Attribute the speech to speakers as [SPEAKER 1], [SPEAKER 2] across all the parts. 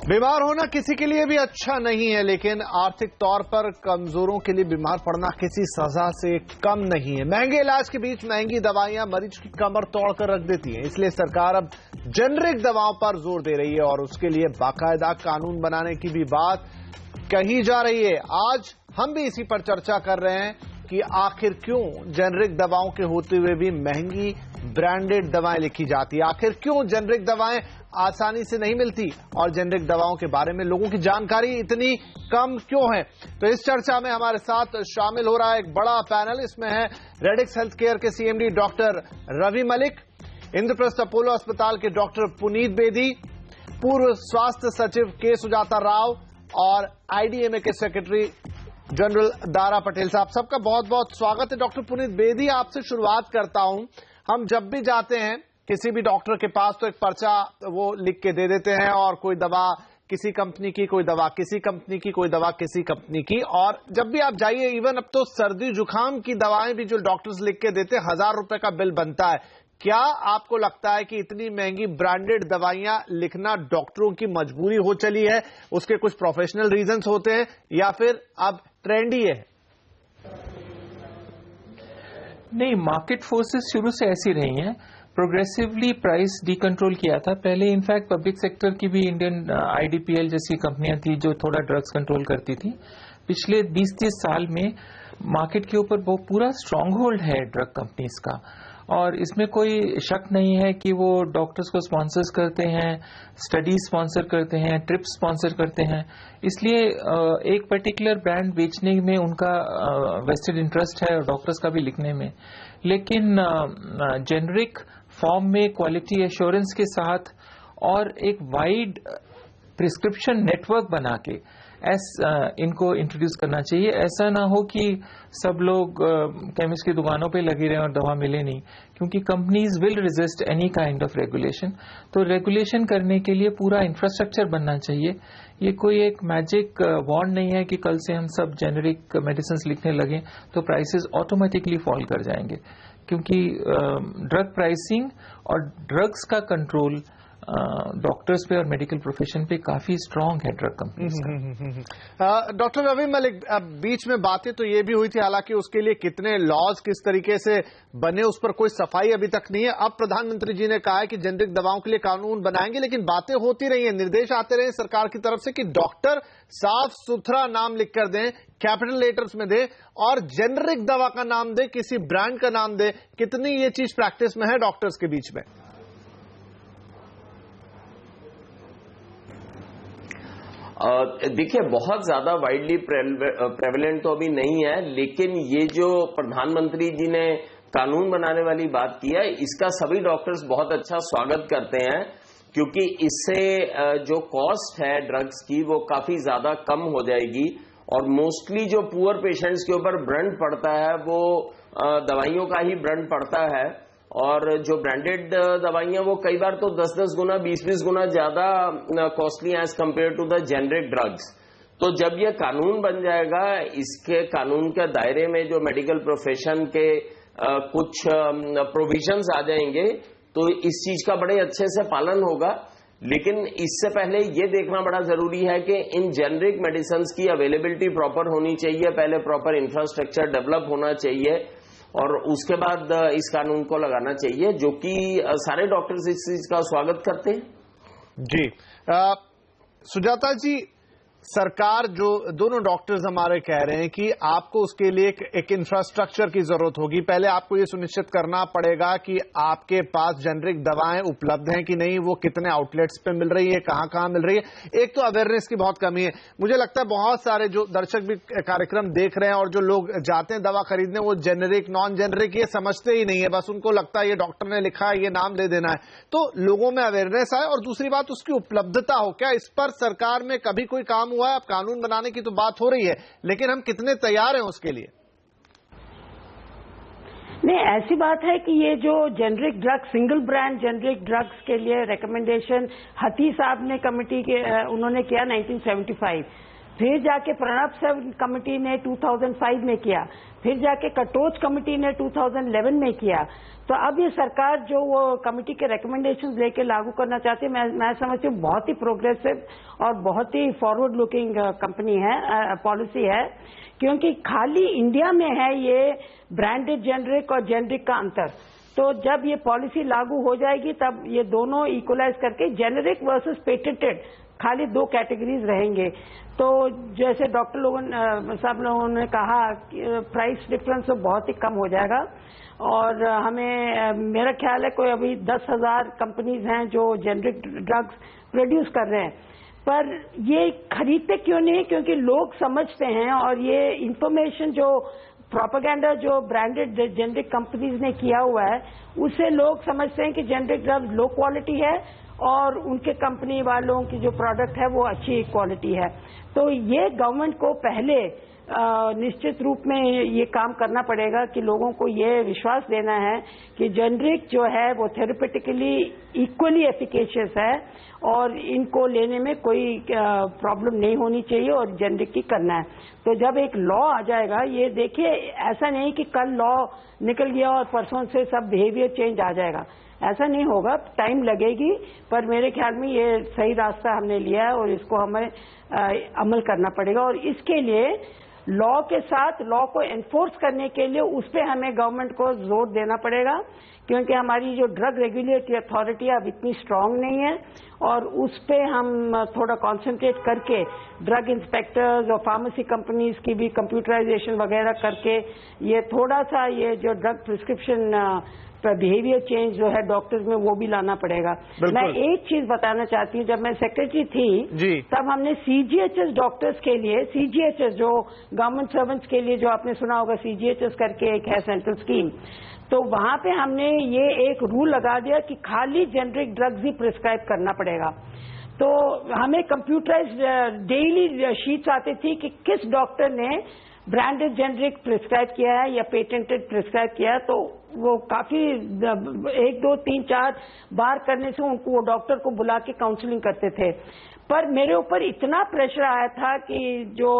[SPEAKER 1] बीमार होना किसी के लिए भी अच्छा नहीं है, लेकिन आर्थिक तौर पर कमजोरों के लिए बीमार पड़ना किसी सजा से कम नहीं है। महंगे इलाज के बीच महंगी दवाइयां मरीज की कमर तोड़कर रख देती हैं। इसलिए सरकार अब जेनरिक दवाओं पर जोर दे रही है और उसके लिए बाकायदा कानून बनाने की भी बात कही जा रही है। आज हम भी इसी पर चर्चा कर रहे हैं कि आखिर क्यों जेनरिक दवाओं के होते हुए भी महंगी ब्रांडेड दवाएं लिखी जाती है। आखिर क्यों जेनरिक दवाएं आसानी से नहीं मिलती और जेनरिक दवाओं के बारे में लोगों की जानकारी इतनी कम क्यों है। तो इस चर्चा में हमारे साथ शामिल हो रहा है एक बड़ा पैनल। इसमें है रेडिक्स हेल्थ केयर के CMD doctor Ravi Malik, Indraprastha Apollo अस्पताल के डॉक्टर पुनीत बेदी, पूर्व स्वास्थ्य सचिव के सुजाता राव और आईडीएमए के सेक्रेटरी जनरल दारा पटेल साहब। सबका बहुत बहुत स्वागत है। डॉक्टर पुनीत बेदी, आपसे शुरुआत करता हूं। हम जब भी जाते हैं किसी भी डॉक्टर के पास तो एक पर्चा वो लिख के दे देते हैं और कोई दवा किसी कंपनी की, कोई दवा किसी कंपनी की, कोई दवा किसी कंपनी की। और जब भी आप जाइए, इवन अब तो सर्दी जुकाम की दवाएं भी जो डॉक्टर्स लिख के देते हैं, 1000 रुपए का बिल बनता है। क्या आपको लगता है कि इतनी महंगी ब्रांडेड दवाइयां लिखना डॉक्टरों की मजबूरी हो चली है, उसके कुछ प्रोफेशनल रीजंस होते हैं, या फिर अब ट्रेंड ही है?
[SPEAKER 2] नहीं, मार्केट फोर्सेस शुरू से ऐसी रही हैं। प्रोग्रेसिवली प्राइस डीकंट्रोल किया था। पहले इनफैक्ट पब्लिक सेक्टर की भी इंडियन आईडीपीएल जैसी कंपनियां थी जो थोड़ा ड्रग्स कंट्रोल करती थी। पिछले 20-30 साल में मार्केट के ऊपर वो पूरा स्ट्रांग होल्ड है ड्रग कंपनीज का, और इसमें कोई शक नहीं है कि वो डॉक्टर्स को स्पॉन्सर्स करते हैं, स्टडीज स्पॉन्सर करते हैं, ट्रिप्स स्पॉन्सर करते हैं। इसलिए एक पर्टिकुलर ब्रांड बेचने में उनका वेस्टेड इंटरेस्ट है और डॉक्टर्स का भी लिखने में। लेकिन जेनरिक फॉर्म में क्वालिटी एश्योरेंस के साथ और एक वाइड प्रिस्क्रिप्शन नेटवर्क बना के इनको इंट्रोड्यूस करना चाहिए। ऐसा ना हो कि सब लोग केमिस्ट की दुकानों पे लगे रहें और दवा मिले नहीं, क्योंकि companies will resist any kind of regulation. तो रेगुलेशन करने के लिए पूरा इंफ्रास्ट्रक्चर बनना चाहिए। ये कोई एक मैजिक वॉन्ड नहीं है कि कल से हम सब जेनरिक मेडिसिन लिखने लगे तो प्राइसेस ऑटोमेटिकली फॉल कर जाएंगे, क्योंकि ड्रग प्राइसिंग और ड्रग्स का कंट्रोल डॉक्टर्स पे और मेडिकल प्रोफेशन पे काफी स्ट्रांग है ड्रग कंपनीज का।
[SPEAKER 1] डॉक्टर रवि मलिक, बीच में बातें तो ये भी हुई थी, हालांकि उसके लिए कितने लॉज किस तरीके से बने उस पर कोई सफाई अभी तक नहीं है। अब प्रधानमंत्री जी ने कहा है कि जेनरिक दवाओं के लिए कानून बनाएंगे, लेकिन बातें होती रही हैं, निर्देश आते रहे सरकार की तरफ से कि डॉक्टर साफ सुथरा नाम लिख कर दें, कैपिटल लेटर्स में दे और जेनरिक दवा का नाम दे, किसी ब्रांड का नाम दे। कितनी ये चीज प्रैक्टिस में है डॉक्टर्स के बीच में?
[SPEAKER 3] देखिए, बहुत ज्यादा वाइडली प्रेवलेंट तो अभी नहीं है, लेकिन ये जो प्रधानमंत्री जी ने कानून बनाने वाली बात की है, इसका सभी डॉक्टर्स बहुत अच्छा स्वागत करते हैं, क्योंकि इससे जो कॉस्ट है ड्रग्स की वो काफी ज्यादा कम हो जाएगी और मोस्टली जो पुअर पेशेंट्स के ऊपर ब्रंट पड़ता है वो दवाइयों का ही ब्रंट पड़ता है। और जो ब्रांडेड दवाइयां वो कई बार तो 10-10 गुना 20-20 गुना ज्यादा costly as compare to the generic drugs. तो जब ये कानून बन जाएगा, इसके कानून के दायरे में जो मेडिकल प्रोफेशन के कुछ प्रोविजंस आ जाएंगे तो इस चीज का बड़े अच्छे से पालन होगा। लेकिन इससे पहले ये देखना बड़ा जरूरी है कि इन जेनरिक मेडिसिन की अवेलेबिलिटी प्रॉपर होनी चाहिए, पहले प्रॉपर इंफ्रास्ट्रक्चर डेवलप होना चाहिए और उसके बाद इस कानून को लगाना चाहिए, जो कि सारे डॉक्टर्स इस चीज का स्वागत करते हैं।
[SPEAKER 1] जी सुजाता जी, सरकार जो दोनों डॉक्टर्स हमारे कह रहे हैं कि आपको उसके लिए एक इंफ्रास्ट्रक्चर की जरूरत होगी। पहले आपको ये सुनिश्चित करना पड़ेगा कि आपके पास जेनरिक दवाएं उपलब्ध हैं कि नहीं, वो कितने आउटलेट्स पे मिल रही है, कहां कहां मिल रही है। एक तो अवेयरनेस की बहुत कमी है। मुझे लगता है बहुत सारे जो दर्शक भी कार्यक्रम देख रहे हैं और जो लोग जाते हैं दवा खरीदने, वो जेनरिक नॉन जेनरिक ये समझते ही नहीं है, बस उनको लगता है ये डॉक्टर ने लिखा है, ये नाम ले देना है। तो लोगों में अवेयरनेस आए और दूसरी बात उसकी उपलब्धता हो। क्या इस पर सरकार में कभी कोई काम हुआ है? अब कानून बनाने की तो बात हो रही है, लेकिन हम कितने तैयार हैं उसके लिए?
[SPEAKER 4] नहीं, ऐसी बात है कि ये जो generic drug, single brand generic drugs के लिए रिकमेंडेशन हती साहब ने कमेटी के उन्होंने किया 1975। फिर जाके प्रणब सब कमेटी ने 2005 में किया, फिर जाके कटोच कमेटी ने 2011 में किया। तो अब ये सरकार जो वो कमेटी के रिकमेंडेशंस लेके लागू करना चाहती है, मैं समझती हूँ बहुत ही प्रोग्रेसिव और बहुत ही फॉरवर्ड लुकिंग कंपनी है, पॉलिसी है, क्योंकि खाली इंडिया में है ये ब्रांडेड जेनरिक और जेनरिक का अंतर। तो जब ये पॉलिसी लागू हो जाएगी तब ये दोनों इक्वलाइज करके जेनरिक वर्सेस पेटेंटेड खाली 2 कैटेगरीज रहेंगे। तो जैसे डॉक्टर सब लोगों ने कहा प्राइस डिफरेंस तो बहुत ही कम हो जाएगा और हमें मेरा ख्याल है कोई अभी 10,000 कंपनीज हैं जो जेनरिक ड्रग्स प्रोड्यूस कर रहे हैं, पर ये खरीदते क्यों नहीं? क्योंकि लोग समझते हैं और ये इंफॉर्मेशन जो प्रोपेगेंडा जो ब्रांडेड जेनरिक कंपनीज ने किया हुआ है उससे लोग समझते हैं कि जेनरिक ड्रग्स लो क्वालिटी है और उनके कंपनी वालों की जो प्रोडक्ट है वो अच्छी क्वालिटी है। तो ये गवर्नमेंट को पहले निश्चित रूप में ये काम करना पड़ेगा कि लोगों को ये विश्वास देना है कि जेनरिक जो है वो थेरेपेटिकली इक्वली एफिकेशियस है और इनको लेने में कोई प्रॉब्लम नहीं होनी चाहिए और जेनरिक की करना है। तो जब एक लॉ आ जाएगा, ये देखिए ऐसा नहीं कि कल लॉ निकल गया और परसों से सब बिहेवियर चेंज आ जाएगा, ऐसा नहीं होगा, टाइम लगेगी, पर मेरे ख्याल में ये सही रास्ता हमने लिया है और इसको हमें अमल करना पड़ेगा। और इसके लिए लॉ के साथ लॉ को एनफोर्स करने के लिए उस पर हमें गवर्नमेंट को जोर देना पड़ेगा, क्योंकि हमारी जो ड्रग रेगुलेटरी अथॉरिटी अब इतनी स्ट्रांग नहीं है और उस पर हम थोड़ा कंसंट्रेट करके ड्रग इंस्पेक्टर्स और फार्मेसी कंपनीज की भी कंप्यूटराइजेशन वगैरह करके ये थोड़ा सा ये जो ड्रग प्रिस्क्रिप्शन बिहेवियर चेंज जो है डॉक्टर्स में वो भी लाना पड़ेगा। मैं एक चीज बताना चाहती हूँ, जब मैं सेक्रेटरी थी तब हमने सीजीएचएस डॉक्टर्स के लिए, सीजीएचएस जो गवर्नमेंट सर्वेंट्स के लिए, जो आपने सुना होगा सीजीएचएस करके एक है सेंट्रल स्कीम, तो वहां पे हमने ये एक रूल लगा दिया कि खाली जेनरिक ड्रग्स ही प्रिस्क्राइब करना पड़ेगा। तो हमें कंप्यूटराइज डेली शीट्स आती थी कि किस डॉक्टर ने ब्रांडेड जेनरिक प्रिस्क्राइब किया है या पेटेंटेड प्रिस्क्राइब किया है। तो वो काफी 1, 2, 3, 4 बार करने से उनको वो डॉक्टर को बुला के काउंसलिंग करते थे। पर मेरे ऊपर इतना प्रेशर आया था कि जो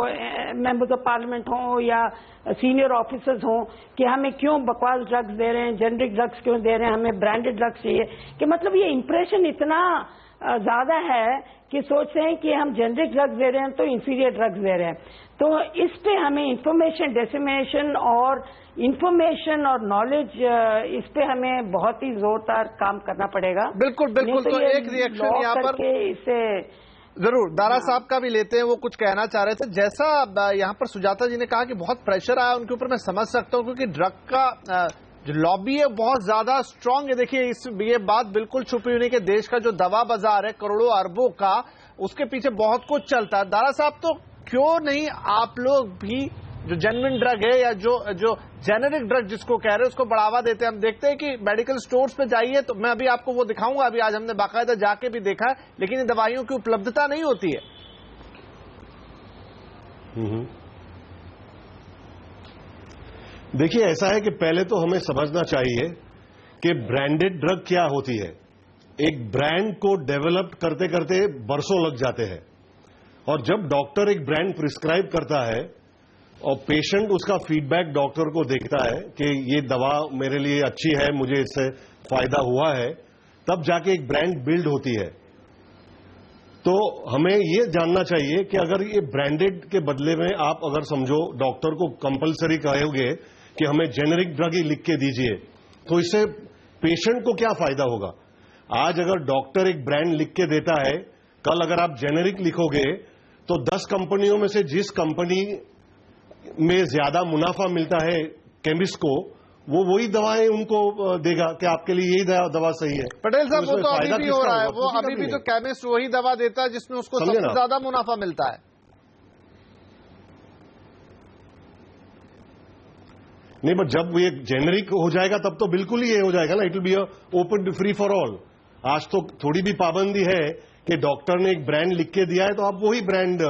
[SPEAKER 4] मेंबर्स ऑफ पार्लियामेंट हों या सीनियर ऑफिसर्स हों कि हमें क्यों बकवास ड्रग्स दे रहे हैं, जेनरिक ड्रग्स क्यों दे रहे हैं, हमें ब्रांडेड ड्रग्स चाहिए, कि मतलब ये इंप्रेशन इतना ज्यादा है कि सोचते हैं कि हम जेनरिक ड्रग्स दे रहे हैं तो इंफीरियर ड्रग्स दे रहे हैं। तो इस पे हमें इंफॉर्मेशन डिसमिनेशन और इंफॉर्मेशन और नॉलेज, इस पे हमें बहुत ही जोरदार काम करना पड़ेगा।
[SPEAKER 1] बिल्कुल बिल्कुल। तो एक रिएक्शन यहाँ पर
[SPEAKER 4] इससे
[SPEAKER 1] जरूर दारा साहब का भी लेते हैं, वो कुछ कहना चाह रहे थे। जैसा यहाँ पर सुजाता जी ने कहा कि बहुत प्रेशर आया उनके ऊपर, मैं समझ सकता हूँ, क्योंकि ड्रग का जो लॉबी है बहुत ज्यादा स्ट्रांग है। देखिए ये बात बिल्कुल छुपी हुई नहीं कि देश का जो दवा बाजार है करोड़ों अरबों का, उसके पीछे बहुत कुछ चलता है। दारा साहब, तो क्यों नहीं आप लोग भी जो जेन्युइन ड्रग है या जो जेनेरिक ड्रग जिसको कह रहे हैं उसको बढ़ावा देते हैं? हम देखते हैं कि मेडिकल स्टोर्स पे जाइए, तो मैं अभी आपको वो दिखाऊंगा, अभी आज हमने बाकायदा जाके भी देखा है, लेकिन इन दवाइयों की उपलब्धता नहीं होती है।
[SPEAKER 5] देखिए, ऐसा है कि पहले तो हमें समझना चाहिए कि ब्रांडेड ड्रग क्या होती है। एक ब्रांड को डेवलप करते करते बरसों लग जाते हैं, और जब डॉक्टर एक ब्रांड प्रिस्क्राइब करता है और पेशेंट उसका फीडबैक डॉक्टर को देखता है कि ये दवा मेरे लिए अच्छी है, मुझे इससे फायदा हुआ है, तब जाके एक ब्रांड बिल्ड होती है। तो हमें ये जानना चाहिए कि अगर ये ब्रांडेड के बदले में आप अगर समझो डॉक्टर को कंपलसरी कहोगे कि हमें जेनेरिक ड्रग ही लिख के दीजिए, तो इससे पेशेंट को क्या फायदा होगा? आज अगर डॉक्टर एक ब्रांड लिख के देता है, कल अगर आप जेनेरिक लिखोगे तो 10 कंपनियों में से जिस कंपनी में ज्यादा मुनाफा मिलता है केमिस्ट को, वो वही दवाएं उनको देगा कि आपके लिए यही दवा सही है।
[SPEAKER 1] पटेल साहब, वो तो अभी भी हो रहा है, वो अभी भी तो केमिस्ट वही दवा देता है जिसमें उसको सबसे ज्यादा मुनाफा मिलता है।
[SPEAKER 5] नहीं, बट जब ये जेनेरिक हो जाएगा तब तो बिल्कुल ही ये हो जाएगा ना, it will be open free for all. आज तो थोड़ी भी पाबंदी है कि डॉक्टर ने एक ब्रांड लिख के दिया है तो आप वही ब्रांड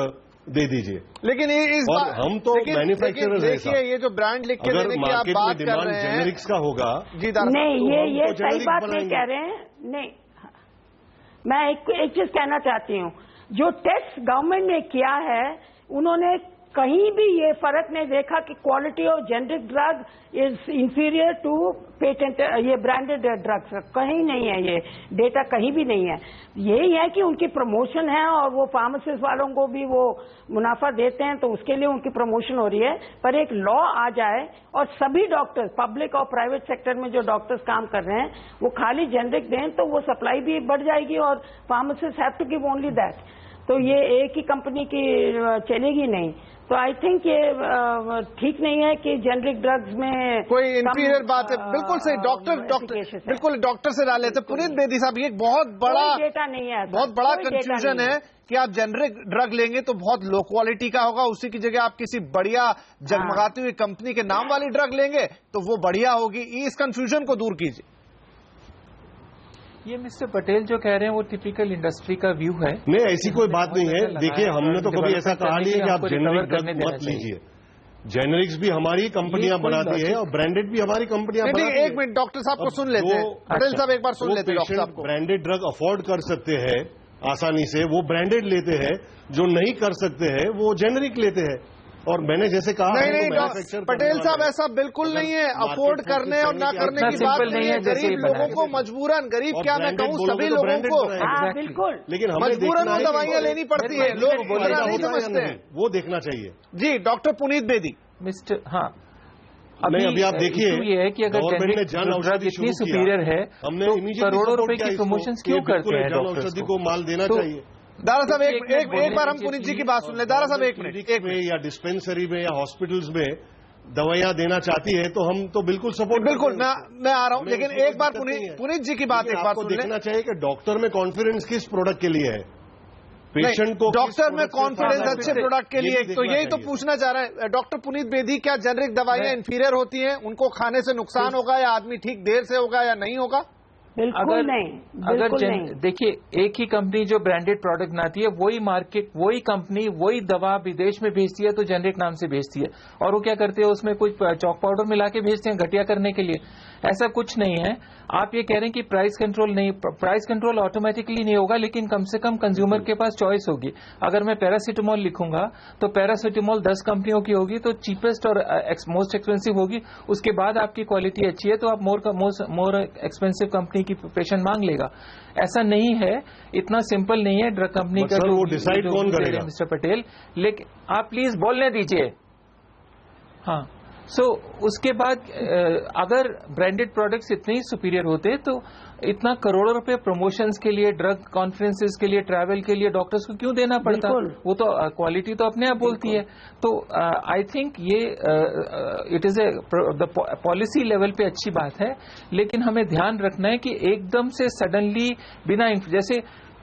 [SPEAKER 5] दे दीजिए।
[SPEAKER 1] लेकिन
[SPEAKER 5] और हम तो मैन्युफैक्चरर्स हैं।
[SPEAKER 1] देखिए, ये जो ब्रांड लिख के देने की आप बात कर रहे हैं,
[SPEAKER 5] जेनेरिक्स का होगा
[SPEAKER 1] जी,
[SPEAKER 4] नहीं, ये सही बात नहीं कह रहे हैं। नहीं, मैं एक चीज कहना चाहती हूँ, जो टेस्ट गवर्नमेंट ने किया है उन्होंने कहीं भी ये फर्क नहीं देखा कि quality of generic drug is inferior to patent ये ब्रांडेड ड्रग्स, कहीं नहीं है, ये डेटा कहीं भी नहीं है। यही है कि उनकी प्रमोशन है और वो फार्मासिस्ट वालों को भी वो मुनाफा देते हैं, तो उसके लिए उनकी प्रमोशन हो रही है। पर एक लॉ आ जाए और सभी डॉक्टर्स, पब्लिक और प्राइवेट सेक्टर में जो डॉक्टर्स काम कर रहे हैं, वो खाली जेनरिक दें तो वो सप्लाई भी बढ़ जाएगी और pharmacist have to give only that. तो ये एक ही कंपनी की चलेगी नहीं। तो आई थिंक ये ठीक नहीं है कि जेनरिक ड्रग्स में
[SPEAKER 1] कोई इंफीरियर बात है। बिल्कुल सही। डॉक्टर बिल्कुल डॉक्टर से डाल लेते। पुनीत बेदी साहब, ये एक बहुत बड़ा
[SPEAKER 4] डेटा नहीं है,
[SPEAKER 1] बहुत बड़ा कंफ्यूजन है कि आप जेनरिक ड्रग लेंगे तो बहुत लो क्वालिटी का होगा, उसी की जगह आप किसी बढ़िया जगमगाती हुई कंपनी के नाम वाली ड्रग लेंगे तो वो बढ़िया होगी। इस कंफ्यूजन को दूर कीजिए।
[SPEAKER 2] ये मिस्टर पटेल जो कह रहे हैं वो टिपिकल इंडस्ट्री का व्यू है।
[SPEAKER 5] नहीं, ऐसी कोई बात नहीं है। देखिए, हमने तो कभी ऐसा कहा नहीं है कि आप जेनरिक ड्रग मत लीजिए। जेनरिक्स भी हमारी कंपनियां बनाती है और ब्रांडेड भी हमारी कंपनियां बनाती है।
[SPEAKER 1] एक मिनट डॉक्टर साहब को सुन लेते हैं। पटेल साहब एक बार सुन लेते हैं। डॉक्टर साहब को
[SPEAKER 5] ब्रांडेड ड्रग अफोर्ड कर सकते हैं आसानी से, वो ब्रांडेड लेते हैं। जो नहीं कर सकते हैं वो जेनरिक लेते हैं। और मैंने जैसे कहा,
[SPEAKER 1] नहीं पटेल साहब, ऐसा बिल्कुल नहीं है। अफोर्ड करने और ना करने की बात नहीं है। गरीब लोगों को मजबूरन, गरीब क्या मैं कहूँ, सभी लोगों को
[SPEAKER 4] बिल्कुल,
[SPEAKER 5] लेकिन
[SPEAKER 1] मजबूरन वो दवाइयां लेनी पड़ती है। लोग बोलना नहीं समझते हैं,
[SPEAKER 5] वो देखना चाहिए।
[SPEAKER 1] जी डॉक्टर पुनीत बेदी।
[SPEAKER 2] मिस्टर हाँ,
[SPEAKER 5] अभी आप देखिए,
[SPEAKER 2] ये है कि अगर
[SPEAKER 5] गवर्नमेंट ने जन औषधि
[SPEAKER 2] इतनी सुपीरियर है,
[SPEAKER 5] हमने
[SPEAKER 2] तो करोड़ों रुपए की प्रमोशन क्यों करते हैं?
[SPEAKER 5] जन औषधि को माल देना चाहिए।
[SPEAKER 1] दारा साहब एक बार हम पुनीत जी की बात सुन ले। दारा साहब एक मिनट
[SPEAKER 5] या डिस्पेंसरी में या हॉस्पिटल्स में दवाइयां देना चाहती है तो हम तो बिल्कुल सपोर्ट।
[SPEAKER 1] बिल्कुल मैं आ रहा हूं, लेकिन एक बार पुनीत जी की बात एक बार
[SPEAKER 5] देखना चाहिए कि डॉक्टर में कॉन्फिडेंस किस प्रोडक्ट के लिए है, पेशेंट को
[SPEAKER 1] डॉक्टर में कॉन्फिडेंस अच्छे प्रोडक्ट के लिए। तो यही तो पूछना चाह रहे हैं डॉक्टर पुनीत बेदी, क्या जेनरिक दवाइयां इंफीरियर होती हैं? उनको खाने से नुकसान होगा या आदमी ठीक देर से होगा या नहीं होगा?
[SPEAKER 4] बिल्कुल नहीं, बिल्कुल नहीं।
[SPEAKER 2] देखिए, एक ही कंपनी जो ब्रांडेड प्रोडक्ट बनाती है, वही मार्केट, वही कंपनी वही दवा विदेश में भेजती है तो जेनरिक नाम से भेजती है। और वो क्या करते हैं, उसमें कुछ चॉक पाउडर मिला के भेजते हैं घटिया करने के लिए। ऐसा कुछ नहीं है। आप ये कह रहे हैं कि प्राइस कंट्रोल नहीं, प्राइस कंट्रोल ऑटोमेटिकली नहीं होगा, लेकिन कम से कम कंज्यूमर के पास चॉइस होगी। अगर मैं पैरासीटामोल लिखूंगा तो पैरासीटामोल 10 कंपनियों की होगी, तो चीपेस्ट और मोस्ट एक्सपेंसिव होगी। उसके बाद आपकी क्वालिटी अच्छी है तो आप मोर एक्सपेंसिव कंपनी की पेशेंट मांग लेगा। ऐसा नहीं है, इतना सिंपल नहीं है ड्रग कंपनी का।
[SPEAKER 5] वो डिसाइड कौन करेगा?
[SPEAKER 2] मिस्टर पटेल, लेकिन आप प्लीज बोलने दीजिए। हाँ, उसके बाद अगर ब्रांडेड प्रोडक्ट्स इतने ही सुपीरियर होते तो इतना करोड़ों रुपए प्रमोशंस के लिए, ड्रग कॉन्फ्रेंसेस के लिए, ट्रैवल के लिए डॉक्टर्स को क्यों देना पड़ता? वो तो क्वालिटी तो अपने आप बोलती है। तो आई थिंक ये इट इज पॉलिसी लेवल पे अच्छी बात है, लेकिन हमें ध्यान रखना है कि एकदम से सडनली बिना, जैसे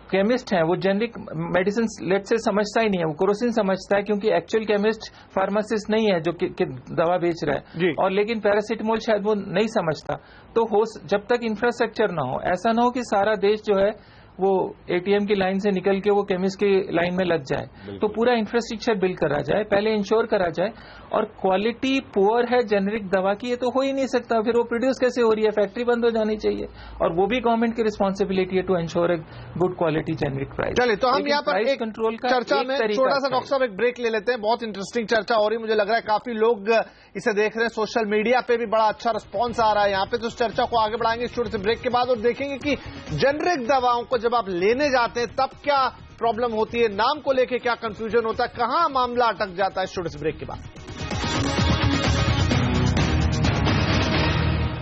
[SPEAKER 2] केमिस्ट है वो जेनरिक मेडिसिन लेट से समझता ही नहीं है, वो केरोसिन समझता है क्योंकि एक्चुअल केमिस्ट फार्मासिस्ट नहीं है जो कि दवा बेच रहा है। और लेकिन पैरासीटामोल शायद वो नहीं समझता। तो जब तक इंफ्रास्ट्रक्चर ना हो, ऐसा ना हो कि सारा देश जो है वो एटीएम की लाइन से निकल के वो केमिस्ट की लाइन में लग जाए। तो पूरा इंफ्रास्ट्रक्चर बिल्ड करा जाए, पहले इंश्योर करा जाए। और क्वालिटी पुअर है जेनरिक दवा की, ये तो हो ही नहीं सकता। फिर वो प्रोड्यूस कैसे हो रही है? फैक्ट्री बंद हो जानी चाहिए। और वो भी गवर्नमेंट की रिस्पॉन्सिबिलिटी है to ensure a good quality generic price.
[SPEAKER 1] चलिए, तो हम यहाँ पर
[SPEAKER 2] प्राइस कंट्रोल का
[SPEAKER 1] चर्चा में छोटा सा डॉक्टर साहब एक ब्रेक ले लेते हैं। बहुत इंटरेस्टिंग चर्चा हो रही है, मुझे लग रहा है काफी लोग इसे देख रहे हैं। सोशल मीडिया पे भी बड़ा अच्छा रिस्पॉन्स आ रहा है यहाँ पे। तो उस चर्चा को आगे बढ़ाएंगे इस छोटे से ब्रेक के बाद और देखेंगे कि जेनरिक दवाओं को जब आप लेने जाते हैं तब क्या प्रॉब्लम होती है, नाम को लेके क्या कंफ्यूजन होता है, कहां मामला अटक जाता है। इस छोटे से ब्रेक के बाद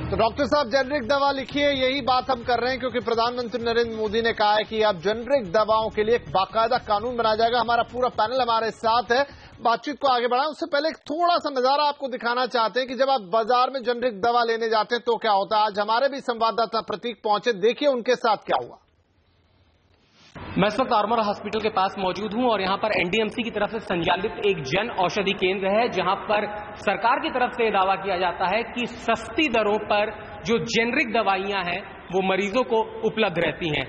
[SPEAKER 1] तो डॉक्टर साहब जेनरिक दवा लिखिए, यही बात हम कर रहे हैं क्योंकि प्रधानमंत्री नरेंद्र मोदी ने कहा है कि अब जेनरिक दवाओं के लिए एक बाकायदा कानून बनाया जाएगा। हमारा पूरा पैनल हमारे साथ है, बातचीत को आगे बढ़ाएं। उससे पहले थोड़ा सा नजारा आपको दिखाना चाहते हैं कि जब आप बाजार में जेनरिक दवा लेने जाते हैं तो क्या होता है। आज हमारे भी संवाददाता प्रतीक पहुंचे, देखिए उनके साथ क्या हुआ।
[SPEAKER 6] मैं इस वक्त आर्मर हॉस्पिटल के पास मौजूद हूं और यहां पर एनडीएमसी की तरफ से संचालित एक जन औषधि केंद्र है जहां पर सरकार की तरफ से दावा किया जाता है कि सस्ती दरों पर जो जेनरिक दवाइयां हैं वो मरीजों को उपलब्ध रहती हैं।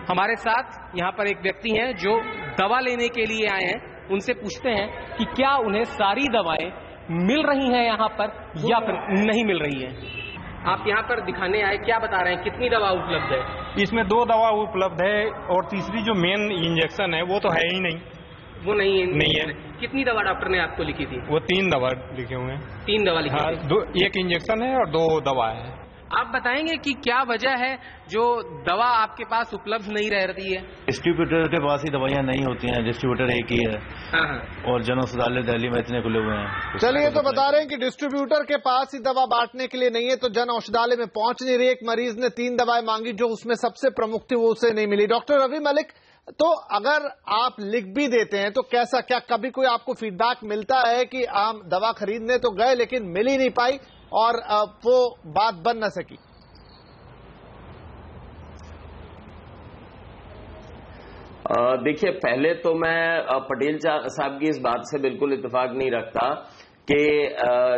[SPEAKER 6] हमारे साथ यहां पर एक व्यक्ति हैं जो दवा लेने के लिए आए हैं। उनसे पूछते हैं कि क्या उन्हें सारी दवाएं मिल रही हैं यहां पर या फिर नहीं मिल रही है। आप यहाँ पर दिखाने आए, क्या बता रहे हैं, कितनी दवा उपलब्ध है?
[SPEAKER 7] इसमें 2 दवा उपलब्ध है और तीसरी जो मेन इंजेक्शन है वो तो है ही नहीं।
[SPEAKER 6] वो नहीं है?
[SPEAKER 7] नहीं है।
[SPEAKER 6] कितनी दवा डॉक्टर ने आपको लिखी थी?
[SPEAKER 7] वो 3 दवा लिखे हुए हैं।
[SPEAKER 6] 3 दवा लिखी
[SPEAKER 7] हाँ,
[SPEAKER 6] थी।
[SPEAKER 7] एक इंजेक्शन है और 2 दवा है।
[SPEAKER 6] आप बताएंगे कि क्या वजह है जो दवा आपके पास उपलब्ध नहीं रह रही है?
[SPEAKER 8] डिस्ट्रीब्यूटर के पास ही दवाइयां नहीं होती हैं, डिस्ट्रीब्यूटर एक ही है।
[SPEAKER 6] हाँ।
[SPEAKER 8] और जन औषधालय दिल्ली में इतने खुले हुए हैं।
[SPEAKER 1] चलिए, तो बता रहे हैं कि डिस्ट्रीब्यूटर के पास ही दवा बांटने के लिए नहीं है, तो जन औषधालय में पहुंच नहीं रही। एक मरीज ने 3 दवाएं मांगी, जो उसमें सबसे प्रमुख थी वो उसे नहीं मिली। डॉक्टर रवि मलिक, तो अगर आप लिख भी देते हैं तो कैसा, क्या कभी कोई आपको फीडबैक मिलता है कि हम दवा खरीदने तो गए लेकिन मिल ही नहीं पाई और वो बात बन न सकी?
[SPEAKER 3] देखिए, पहले तो मैं पटेल साहब की इस बात से बिल्कुल इत्तेफाक नहीं रखता कि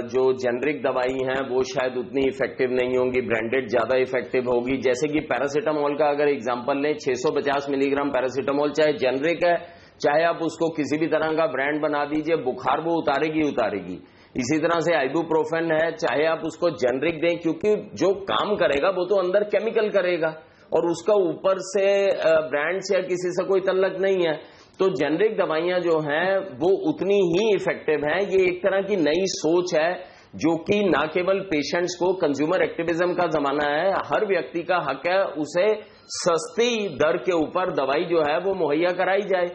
[SPEAKER 3] जो जेनरिक दवाई हैं वो शायद उतनी इफेक्टिव नहीं होंगी, ब्रांडेड ज्यादा इफेक्टिव होगी। जैसे कि पैरासीटामोल का अगर एग्जांपल लें, 650 मिलीग्राम पैरासीटामोल चाहे जेनरिक है, चाहे आप उसको किसी भी तरह का ब्रांड बना दीजिए, बुखार वो उतारेगी। इसी तरह से आइबुप्रोफेन है, चाहे आप उसको जेनरिक दें, क्योंकि जो काम करेगा वो तो अंदर केमिकल करेगा और उसका ऊपर से ब्रांड से या किसी से कोई तल्लक नहीं है। तो जेनरिक दवाइयां जो हैं वो उतनी ही इफेक्टिव हैं। ये एक तरह की नई सोच है जो कि न केवल पेशेंट्स को, कंज्यूमर एक्टिविज्म का जमाना है, हर व्यक्ति का हक है उसे सस्ती दर के ऊपर दवाई जो है वो मुहैया कराई जाए।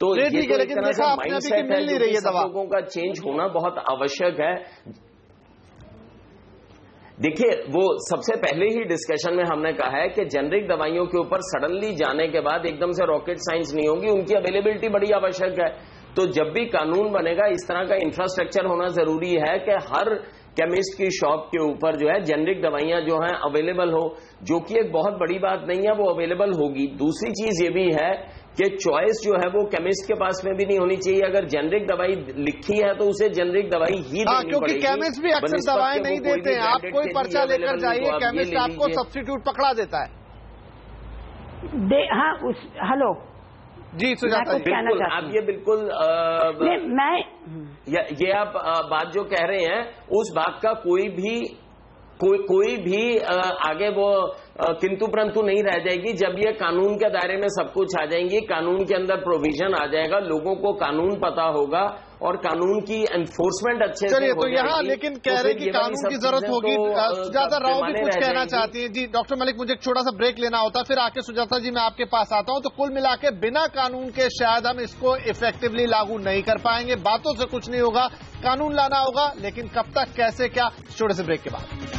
[SPEAKER 3] तो ये तो एक तरह से माइंडसेट है जो कि सब लोगों का चेंज होना बहुत आवश्यक है। देखिए, वो सबसे पहले ही डिस्कशन में हमने कहा है कि जेनरिक दवाइयों के ऊपर सडनली जाने के बाद एकदम से रॉकेट साइंस नहीं होगी, उनकी अवेलेबिलिटी बड़ी आवश्यक है। तो जब भी कानून बनेगा, इस तरह का इंफ्रास्ट्रक्चर होना जरूरी है कि हर केमिस्ट की शॉप के ऊपर जो है जेनरिक दवाइयां जो हैं अवेलेबल हो, जो कि एक बहुत बड़ी बात नहीं है, वो अवेलेबल होगी। दूसरी चीज ये भी है कि चॉइस जो है वो केमिस्ट के पास में भी नहीं होनी चाहिए। अगर जेनरिक दवाई लिखी है तो उसे जेनरिक दवाई ही देनी
[SPEAKER 1] क्योंकि
[SPEAKER 3] पड़ेगी।
[SPEAKER 1] केमिस्ट भी अक्सर दवाएं नहीं देते हैं। आप कोई पर्चा लेकर जाइए, केमिस्ट आपको सब्स्टिट्यूट पकड़ा देता है।
[SPEAKER 4] हेलो
[SPEAKER 1] जी सुजाता जी,
[SPEAKER 3] बिल्कुल आप ये बिल्कुल ये आप बात जो कह रहे हैं उस बात का कोई भी आगे वो किंतु परंतु नहीं रह जाएगी। जब ये कानून के दायरे में सब कुछ आ जाएंगी, कानून के अंदर प्रोविजन आ जाएगा, लोगों को कानून पता होगा और कानून की एनफोर्समेंट अच्छे से हो
[SPEAKER 1] तो यहाँ लेकिन कह रहे हैं कि कानून की जरूरत होगी। सुजाता राव भी कुछ कहना चाहती है। जी डॉक्टर मलिक, मुझे एक छोटा सा ब्रेक लेना होता, फिर आके सुजाता जी मैं आपके पास आता हूं। तो कुल मिला के बिना कानून के शायद हम इसको इफेक्टिवली लागू नहीं कर पाएंगे। बातों से कुछ नहीं होगा, कानून लाना होगा, लेकिन कब तक, कैसे, क्या, छोटे से ब्रेक के बाद।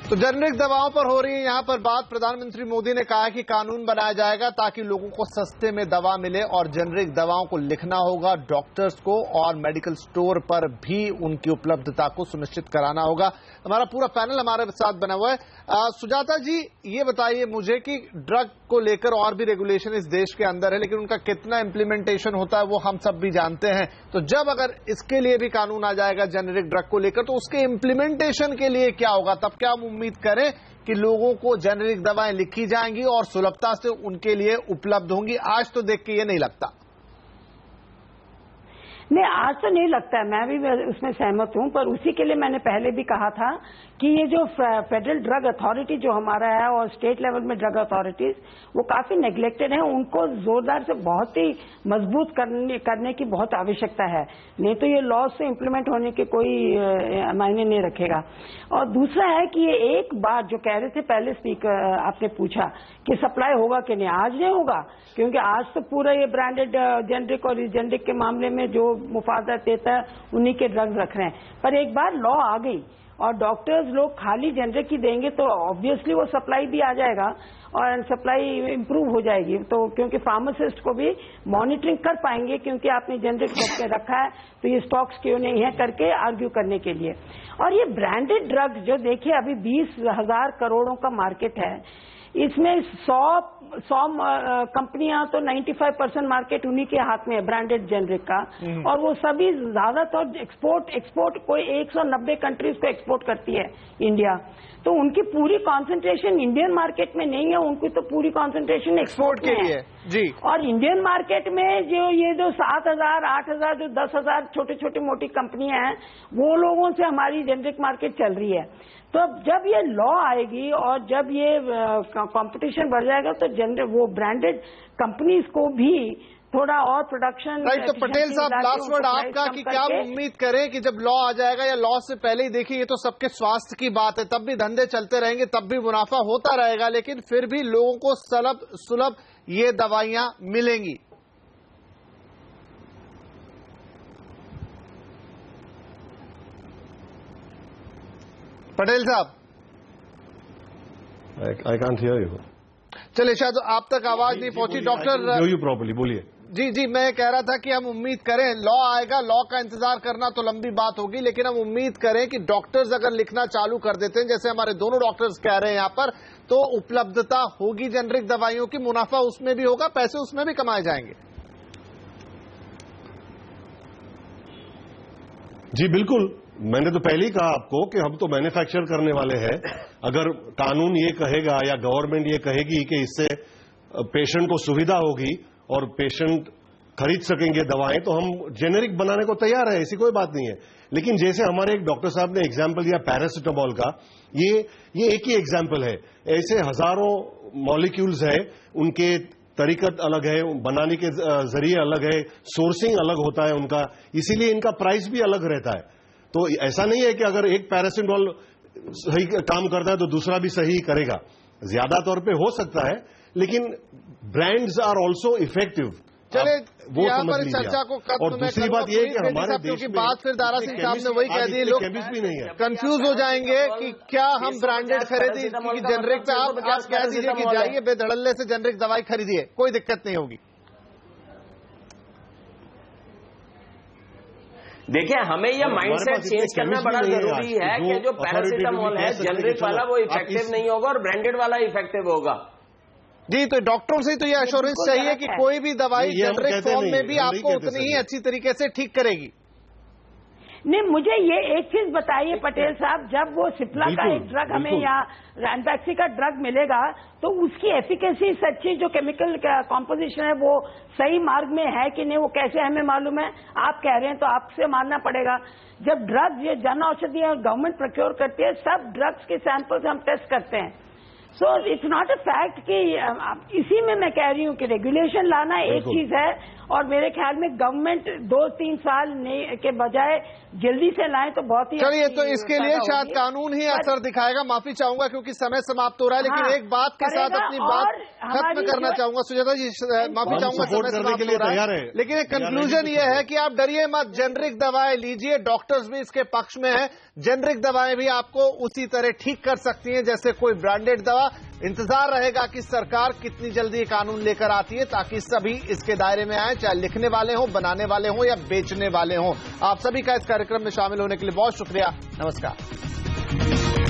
[SPEAKER 1] तो जेनरिक दवाओं पर हो रही है यहां पर बात। प्रधानमंत्री मोदी ने कहा कि कानून बनाया जाएगा ताकि लोगों को सस्ते में दवा मिले और जेनरिक दवाओं को लिखना होगा डॉक्टर्स को और मेडिकल स्टोर पर भी उनकी उपलब्धता को सुनिश्चित कराना होगा। हमारा पूरा पैनल हमारे साथ बना हुआ है। सुजाता जी, ये बताइए मुझे कि ड्रग को लेकर और भी रेगुलेशन इस देश के अंदर है, लेकिन उनका कितना इम्प्लीमेंटेशन होता है वो हम सब भी जानते हैं। तो जब अगर इसके लिए भी कानून आ जाएगा जेनरिक ड्रग को लेकर, तो उसके इम्प्लीमेंटेशन के लिए क्या होगा? तब क्या हम उम्मीद करें कि लोगों को जेनरिक दवाएं लिखी जाएंगी और सुलभता से उनके लिए उपलब्ध होंगी? आज तो देख के ये नहीं लगता।
[SPEAKER 4] नहीं, आज तो नहीं लगता है, मैं भी उसमें सहमत हूं। पर उसी के लिए मैंने पहले भी कहा था कि ये जो फेडरल ड्रग अथॉरिटी जो हमारा है और स्टेट लेवल में ड्रग अथॉरिटीज वो काफी नेग्लेक्टेड है। उनको जोरदार से बहुत ही मजबूत करने की बहुत आवश्यकता है, नहीं तो ये लॉ से इम्प्लीमेंट होने के कोई मायने नहीं रखेगा। और दूसरा है कि ये एक बात जो कह रहे थे पहले स्पीकर, आपने पूछा कि सप्लाई होगा कि नहीं, आज नहीं होगा, क्योंकि आज तो पूरा ये ब्रांडेड जेनरिक और जेनरिक के मामले में जो मुफादत देता है उन्हीं के ड्रग्स रख रहे हैं। पर एक बार लॉ आ गई और डॉक्टर्स लोग खाली जेनरिक ही देंगे तो ऑब्वियसली वो सप्लाई भी आ जाएगा और सप्लाई इंप्रूव हो जाएगी। तो क्योंकि फार्मासिस्ट को भी मॉनिटरिंग कर पाएंगे, क्योंकि आपने जेनरिक रखा है तो ये स्टॉक्स क्यों नहीं है करके आर्ग्यू करने के लिए। और ये ब्रांडेड ड्रग्स जो देखिए अभी 20,000 करोड़ों का मार्केट है, इसमें 100 कंपनियां तो 95% मार्केट उन्हीं के हाथ में है ब्रांडेड जेनरिक का, और वो सभी ज्यादातर एक्सपोर्ट कोई 190 कंट्रीज को एक्सपोर्ट करती है इंडिया, तो उनकी पूरी कंसंट्रेशन इंडियन मार्केट में नहीं है, उनकी तो पूरी कंसंट्रेशन एक्सपोर्ट के लिए है
[SPEAKER 1] जी।
[SPEAKER 4] और इंडियन मार्केट में ये जो 7,000 8,000 जो 10,000 छोटी मोटी कंपनियां हैं, वो लोगों से हमारी जेनरिक मार्केट चल रही है। तो जब ये लॉ आएगी और जब ये कंपटीशन बढ़ जाएगा तो वो ब्रांडेड कंपनीज को भी थोड़ा और प्रोडक्शन।
[SPEAKER 1] राइट, तो पटेल साहब लास्ट वर्ड आपका कि क्या उम्मीद करें कि जब लॉ आ जाएगा या लॉ से पहले ही, देखिए ये तो सबके स्वास्थ्य की बात है, तब भी धंधे चलते रहेंगे, तब भी मुनाफा होता रहेगा, लेकिन फिर भी लोगों को सुलभ ये दवाइयां मिलेंगी। पटेल साहब,
[SPEAKER 5] आई कांट हियर यू।
[SPEAKER 1] चलिए, शायद आप तक आवाज नहीं पहुंची। डॉक्टर
[SPEAKER 5] यू प्रॉपर्ली बोलिए।
[SPEAKER 1] जी, मैं कह रहा था कि हम उम्मीद करें, लॉ आएगा, लॉ का इंतजार करना तो लंबी बात होगी, लेकिन हम उम्मीद करें कि डॉक्टर्स अगर लिखना चालू कर देते हैं, जैसे हमारे दोनों डॉक्टर्स कह रहे हैं यहाँ पर, तो उपलब्धता होगी जेनरिक दवाइयों की, मुनाफा उसमें भी होगा, पैसे उसमें भी कमाए जाएंगे।
[SPEAKER 5] जी बिल्कुल, मैंने तो पहले ही कहा आपको कि हम तो मैन्युफैक्चर करने वाले हैं। अगर कानून ये कहेगा या गवर्नमेंट ये कहेगी कि इससे पेशेंट को सुविधा होगी और पेशेंट खरीद सकेंगे दवाएं, तो हम जेनेरिक बनाने को तैयार है, ऐसी कोई बात नहीं है। लेकिन जैसे हमारे एक डॉक्टर साहब ने एग्जाम्पल दिया पैरासिटामोल का, ये एक ही एग्जाम्पल है, ऐसे हजारों मॉलिक्यूल्स है, उनके तरीकत अलग है, बनाने के जरिए अलग है, सोर्सिंग अलग होता है उनका, इसीलिए इनका प्राइस भी अलग रहता है। तो ऐसा नहीं है कि अगर एक पैरासिटामोल सही काम करता है तो दूसरा भी सही करेगा, ज्यादा तौर पे हो सकता है, लेकिन ब्रांड्स आर ऑल्सो इफेक्टिव।
[SPEAKER 1] चले
[SPEAKER 5] वो
[SPEAKER 1] यहाँ
[SPEAKER 5] समझ
[SPEAKER 1] पर
[SPEAKER 5] लीजिए।
[SPEAKER 1] चर्चा को खत्म।
[SPEAKER 5] और दूसरी बात ये है कि हमारे देश में
[SPEAKER 1] बात फिर दारा सिंह साहब ने वही कह दी, लोग
[SPEAKER 5] भी नहीं है,
[SPEAKER 1] कंफ्यूज हो जाएंगे कि क्या हम ब्रांडेड खरीदी कि जेनरिक पे। आप कह दीजिए कि जाइए बेधड़ल्ले से जेनरिक दवाई खरीदिए, कोई दिक्कत नहीं होगी।
[SPEAKER 3] देखिए, हमें यह माइंडसेट चेंज करना बड़ा जरूरी है कि जो पैरासिटामोल है जेनरिक वाला वो इफेक्टिव नहीं होगा और ब्रांडेड वाला इफेक्टिव होगा।
[SPEAKER 1] जी, तो डॉक्टरों से तो ये एश्योरेंस चाहिए कि कोई भी दवाई जेनरिक फॉर्म में भी आपको उतनी ही अच्छी तरीके से ठीक करेगी।
[SPEAKER 4] नहीं, मुझे ये एक चीज बताइए पटेल साहब, जब वो सिप्ला का एक ड्रग हमें या रैनबैक्सी का ड्रग मिलेगा तो उसकी एफिकेसी सच्ची जो केमिकल कॉम्पोजिशन है वो सही मार्ग में है कि नहीं, वो कैसे हमें मालूम है? आप कह रहे हैं तो आपसे मानना पड़ेगा। जब ड्रग ये जन औषधि और गवर्नमेंट प्रोक्योर करती है, सब ड्रग्स के सैंपल्स हम टेस्ट करते हैं। So it's not a fact कि इसी में मैं कह रही हूँ कि रेगुलेशन लाना एक चीज है और मेरे ख्याल में गवर्नमेंट 2-3 साल के बजाय जल्दी से लाए तो बहुत ही।
[SPEAKER 1] चलिए, तो इसके लिए शायद कानून ही असर दिखाएगा। माफी चाहूंगा क्योंकि समय समाप्त हो रहा है, लेकिन एक बात के साथ अपनी बात खत्म करना चाहूंगा। सुजाता जी, माफी चाहूंगा, समय समाप्त हो रहा है, लेकिन एक कंक्लूजन ये है कि आप डरिए मत, जेनरिक दवाएं लीजिए, डॉक्टर्स भी इसके पक्ष में है। जेनरिक दवाएं भी आपको उसी तरह ठीक कर सकती हैं जैसे कोई ब्रांडेड दवा। इंतजार रहेगा कि सरकार कितनी जल्दी कानून लेकर आती है ताकि सभी इसके दायरे में आए, चाहे लिखने वाले हों, बनाने वाले हों या बेचने वाले हों। आप सभी का इस कार्यक्रम में शामिल होने के लिए बहुत शुक्रिया। नमस्कार।